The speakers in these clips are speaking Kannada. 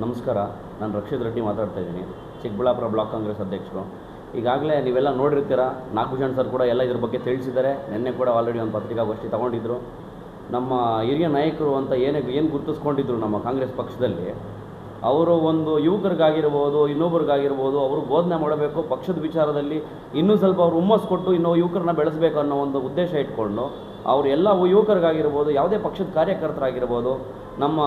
ನಮಸ್ಕಾರ, ನಾನು ರಕ್ಷಿತ್ ರೆಡ್ಡಿ ಮಾತಾಡ್ತಾ ಇದ್ದೀನಿ, ಚಿಕ್ಕಬಳ್ಳಾಪುರ ಬ್ಲಾಕ್ ಕಾಂಗ್ರೆಸ್ ಅಧ್ಯಕ್ಷರು. ಈಗಾಗಲೇ ನೀವೆಲ್ಲ ನೋಡಿರ್ತೀರ, ನಾಗಭೂಷಣ್ ಸರ್ ಕೂಡ ಎಲ್ಲ ಇದ್ರ ಬಗ್ಗೆ ತಿಳಿಸಿದ್ದಾರೆ. ನಿನ್ನೆ ಕೂಡ ಆಲ್ರೆಡಿ ಒಂದು ಪತ್ರಿಕಾಗೋಷ್ಠಿ ತೊಗೊಂಡಿದ್ದರು. ನಮ್ಮ ಹಿರಿಯ ನಾಯಕರು ಅಂತ ಏನು ಗುರುತಿಸ್ಕೊಂಡಿದ್ರು ನಮ್ಮ ಕಾಂಗ್ರೆಸ್ ಪಕ್ಷದಲ್ಲಿ, ಅವರು ಒಂದು ಯುವಕರಿಗಾಗಿರ್ಬೋದು, ಇನ್ನೊಬ್ರಿಗಾಗಿರ್ಬೋದು, ಅವರು ಬೋಧನೆ ಮಾಡಬೇಕು, ಪಕ್ಷದ ವಿಚಾರದಲ್ಲಿ ಇನ್ನೂ ಸ್ವಲ್ಪ ಅವ್ರು ಹುಮ್ಮಸ್ಸು ಕೊಟ್ಟು ಇನ್ನೂ ಯುವಕರನ್ನ ಬೆಳೆಸಬೇಕು ಅನ್ನೋ ಒಂದು ಉದ್ದೇಶ ಇಟ್ಕೊಂಡು ಅವರು ಎಲ್ಲ ಯುವಕರಿಗಾಗಿರ್ಬೋದು, ಯಾವುದೇ ಪಕ್ಷದ ಕಾರ್ಯಕರ್ತರಾಗಿರ್ಬೋದು, ನಮ್ಮ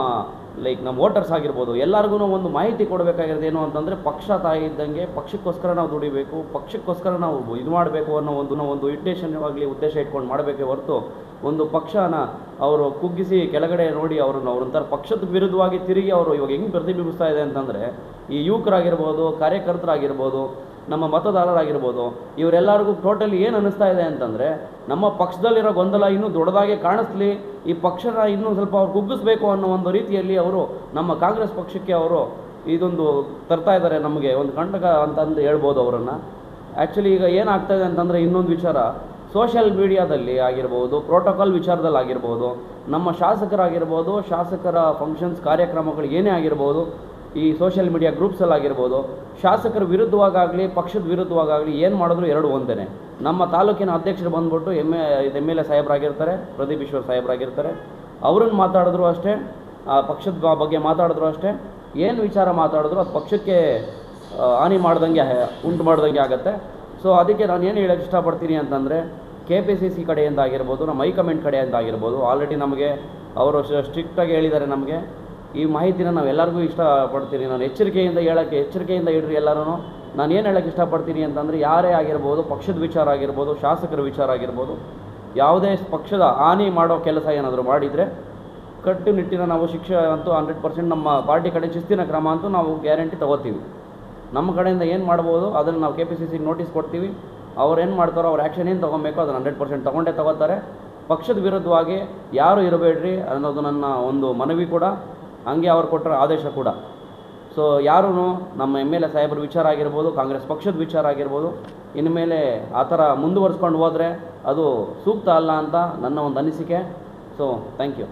ವೋಟರ್ಸ್ ಆಗಿರ್ಬೋದು, ಎಲ್ಲರಿಗೂ ಒಂದು ಮಾಹಿತಿ ಕೊಡಬೇಕಾಗಿರೋದು ಏನು ಅಂತಂದರೆ, ಪಕ್ಷ ತಾಯಿ ಇದ್ದಂಗೆ ಪಕ್ಷಕ್ಕೋಸ್ಕರ ನಾವು ದುಡಿಬೇಕು, ಪಕ್ಷಕ್ಕೋಸ್ಕರ ನಾವು ಇದು ಮಾಡಬೇಕು ಅನ್ನೋ ಒಂದು ಉದ್ದೇಶ ಇಟ್ಕೊಂಡು ಮಾಡಬೇಕೇ ಹೊರತು ಒಂದು ಪಕ್ಷನ ಅವರು ಕುಗ್ಗಿಸಿ ಕೆಳಗಡೆ ನೋಡಿ ಅವ್ರಂತರ ಪಕ್ಷದ ವಿರುದ್ಧವಾಗಿ ತಿರುಗಿ ಅವರು ಇವಾಗ ಹೆಂಗೆ ಪ್ರತಿಬಿಂಬಿಸ್ತಾ ಇದೆ ಅಂತಂದರೆ, ಈ ಯುವಕರಾಗಿರ್ಬೋದು, ಕಾರ್ಯಕರ್ತರಾಗಿರ್ಬೋದು, ನಮ್ಮ ಮತದಾರರಾಗಿರ್ಬೋದು, ಇವರೆಲ್ಲರಿಗೂ ಟೋಟಲಿ ಏನು ಅನ್ನಿಸ್ತಾ ಇದೆ ಅಂತಂದರೆ, ನಮ್ಮ ಪಕ್ಷದಲ್ಲಿರೋ ಗೊಂದಲ ಇನ್ನೂ ದೊಡ್ಡದಾಗಿ ಕಾಣಿಸ್ಲಿ, ಈ ಪಕ್ಷನ ಇನ್ನೂ ಸ್ವಲ್ಪ ಅವ್ರು ಕುಗ್ಗಿಸ್ಬೇಕು ಅನ್ನೋ ಒಂದು ರೀತಿಯಲ್ಲಿ ಅವರು ನಮ್ಮ ಕಾಂಗ್ರೆಸ್ ಪಕ್ಷಕ್ಕೆ ಅವರು ಇದೊಂದು ತರ್ತಾ ಇದ್ದಾರೆ, ನಮಗೆ ಒಂದು ಕಂಟಕ ಅಂತಂದು ಹೇಳ್ಬೋದು ಅವರನ್ನು. ಆ್ಯಕ್ಚುಲಿ ಈಗ ಏನಾಗ್ತಾಯಿದೆ ಅಂತಂದರೆ, ಇನ್ನೊಂದು ವಿಚಾರ ಸೋಷಿಯಲ್ ಮೀಡಿಯಾದಲ್ಲಿ ಆಗಿರ್ಬೋದು, ಪ್ರೋಟೋಕಾಲ್ ವಿಚಾರದಲ್ಲಿ ಆಗಿರ್ಬೋದು, ನಮ್ಮ ಶಾಸಕರಾಗಿರ್ಬೋದು, ಶಾಸಕರ ಫಂಕ್ಷನ್ಸ್ ಕಾರ್ಯಕ್ರಮಗಳು ಏನೇ ಆಗಿರ್ಬೋದು, ಈ ಸೋಷಿಯಲ್ ಮೀಡಿಯಾ ಗ್ರೂಪ್ಸಲ್ಲಿ ಆಗಿರ್ಬೋದು, ಶಾಸಕರ ವಿರುದ್ಧವಾಗಲಿ ಪಕ್ಷದ ವಿರುದ್ಧವಾಗಲಿ ಏನು ಮಾಡಿದ್ರು ಎರಡು ಒಂದೇ. ನಮ್ಮ ತಾಲೂಕಿನ ಅಧ್ಯಕ್ಷರು ಬಂದ್ಬಿಟ್ಟು ಎಮ್ ಎಲ್ ಎ ಸಾಹೇಬರಾಗಿರ್ತಾರೆ, ಪ್ರದೀಪ್ ಈಶ್ವರ್ ಸಾಹೇಬರಾಗಿರ್ತಾರೆ, ಅವ್ರನ್ನ ಮಾತಾಡಿದ್ರು ಅಷ್ಟೇ, ಪಕ್ಷದ ಬಗ್ಗೆ ಮಾತಾಡಿದ್ರು ಅಷ್ಟೇ, ಏನು ವಿಚಾರ ಮಾತಾಡಿದ್ರು ಅದು ಪಕ್ಷಕ್ಕೆ ಹಾನಿ ಉಂಟು ಮಾಡ್ದಂಗೆ ಆಗುತ್ತೆ. ಸೊ ಅದಕ್ಕೆ ನಾನು ಏನು ಹೇಳೋಕ್ಕೆ ಇಷ್ಟಪಡ್ತೀನಿ ಅಂತಂದರೆ, KPCC ಕಡೆಯಿಂದ ಆಗಿರ್ಬೋದು, ನಮ್ಮ ಹೈಕಮಾಂಡ್ ಕಡೆಯಿಂದ ಆಗಿರ್ಬೋದು, ಆಲ್ರೆಡಿ ನಮಗೆ ಅವರು ಸ್ಟ್ರಿಕ್ಟಾಗಿ ಹೇಳಿದ್ದಾರೆ. ನಮಗೆ ಈ ಮಾಹಿತಿನ ನಾವು ಎಲ್ಲರಿಗೂ ಇಷ್ಟಪಡ್ತೀನಿ, ನಾನು ಎಚ್ಚರಿಕೆಯಿಂದ ಇಡ್ರಿ ಎಲ್ಲರೂ. ನಾನು ಏನು ಹೇಳೋಕ್ಕೆ ಇಷ್ಟಪಡ್ತೀನಿ ಅಂತಂದರೆ, ಯಾರೇ ಆಗಿರ್ಬೋದು, ಪಕ್ಷದ ವಿಚಾರ ಆಗಿರ್ಬೋದು, ಶಾಸಕರ ವಿಚಾರ ಆಗಿರ್ಬೋದು, ಯಾವುದೇ ಪಕ್ಷದ ಹಾನಿ ಮಾಡೋ ಕೆಲಸ ಏನಾದರೂ ಮಾಡಿದರೆ ಕಟ್ಟುನಿಟ್ಟಿನ ನಾವು ಶಿಕ್ಷೆ ಅಂತೂ 100% ನಮ್ಮ ಪಾರ್ಟಿ ಕಡೆ ಶಿಸ್ತಿನ ಕ್ರಮ ಅಂತೂ ನಾವು ಗ್ಯಾರಂಟಿ ತೊಗೋತೀವಿ. ನಮ್ಮ ಕಡೆಯಿಂದ ಏನು ಮಾಡ್ಬೋದು ಅದನ್ನು ನಾವು KPCC ನೋಟಿಸ್ ಕೊಡ್ತೀವಿ. ಅವ್ರು ಏನು ಮಾಡ್ತಾರೋ, ಅವ್ರು ಆ್ಯಕ್ಷನ್ ಏನು ತೊಗೊಬೇಕು ಅದನ್ನು 100% ತೊಗೋತಾರೆ. ಪಕ್ಷದ ವಿರುದ್ಧವಾಗಿ ಯಾರು ಇರಬೇಡ್ರಿ ಅನ್ನೋದು ನನ್ನ ಒಂದು ಮನವಿ ಕೂಡ, ಹಂಗೆ ಅವ್ರು ಕೊಟ್ಟರೆ ಆದೇಶ ಕೂಡ. ಸೊ ಯಾರೂ ನಮ್ಮ MLA ಸಾಹೇಬ್ರ ವಿಚಾರ ಆಗಿರ್ಬೋದು, ಕಾಂಗ್ರೆಸ್ ಪಕ್ಷದ ವಿಚಾರ ಆಗಿರ್ಬೋದು, ಇನ್ಮೇಲೆ ಆ ಥರ ಮುಂದುವರ್ಸ್ಕೊಂಡು ಹೋದರೆ ಅದು ಸೂಕ್ತ ಅಲ್ಲ ಅಂತ ನನ್ನ ಒಂದು ಅನಿಸಿಕೆ. So thank you.